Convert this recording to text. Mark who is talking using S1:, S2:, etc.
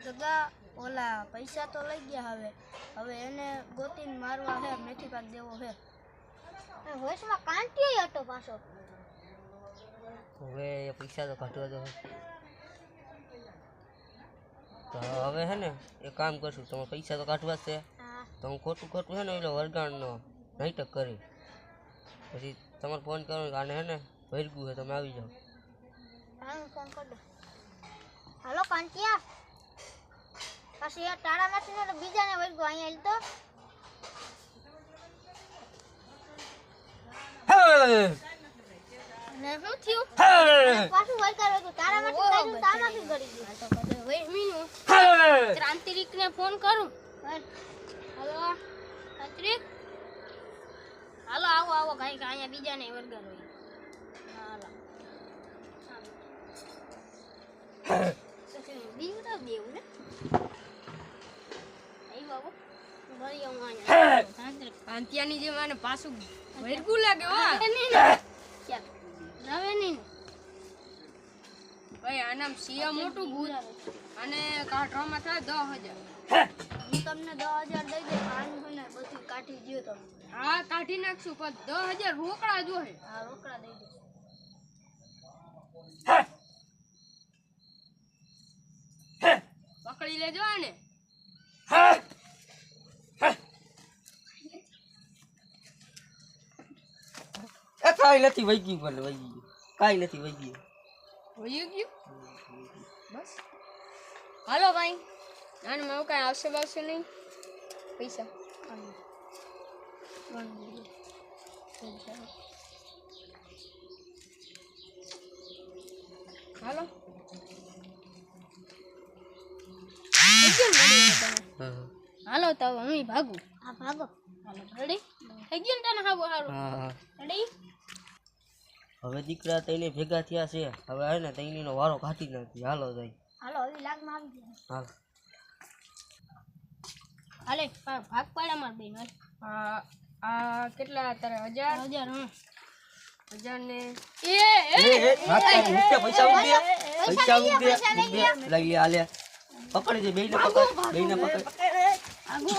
S1: ગગા ઓલા પૈસા તો લઈ ગયા હવે એને ગોતીને મારવા હે મેથી પાક દેવો હે હોશમાં કાંટીયો હતો પાછો
S2: હવે એ પૈસા તો કાઢવા દો તો હવે હે ને એક કામ કરશું તમે પૈસા તો કાઢવા છે તો હું ખોટું હે ને એટલે વરગાણનો નાટક કરી પછી તમારે ફોન કરો કે આને હે ને ભરગું હે તમે આવી જાઓ
S1: ફોન કર દો હાલો કાંટિયા પછી આ તાળામાંથી ને બીજાને વળગો અહીંયા તો ને શું થયું પાછું વળગાડો તો તાળામાંથી કાઢ્યું તાળામાંથી ગળી ગયું તો બધે વે મીનું ક્રાંતિરિકને ફોન કરું હાલો ક્રાંતિરિક હાલો આવો કાઈ અહીંયા બીજાને વળગાડો હાલો બીજું દેવું ને અહીં બાબુ ભરી આવું અહીંયા કાંતિયાની જે મને પાછું ભરગું લાગે હો રવે નહીં ભાઈ આનામ સિયા મોટું ભૂત અને કાઢવામાં થાય 10,000 હું તમને 10,000 દઈ દે આનું ને બધું કાઢી દયો તમે હા કાઢી નાખશું પણ 10,000 રોકડા જોહે હા રોકડા દઈ દે પકડી લેજો આને
S2: એ કાઈ નથી વઈ ગયું પણ વઈ ગયું કાઈ નથી વઈ ગયું
S1: બસ હાલો ભાઈ આને મારું કાંઈ આવશે નહીં પૈસા હાલો હાલો તો હું ભાગું હા ભાગો હાલો રેડી થઈ ગયું ને તને હારું રેડી
S2: હવે દીકરા તઈને ભેગા થયા છે હવે હે ને તઈનીનો વારો કાઢી નાખી હાલો જાય
S1: હાલો હવે લાગમાં આવી ગયા
S2: હાલ
S1: હાલે ભાગ પાડ્યા માર બેન આ કેટલા તારે 1000 હા 1000 ને
S2: પૈસા ઉડી દે લઈ લે હાલે પકડી દે બેયને પકડ આગો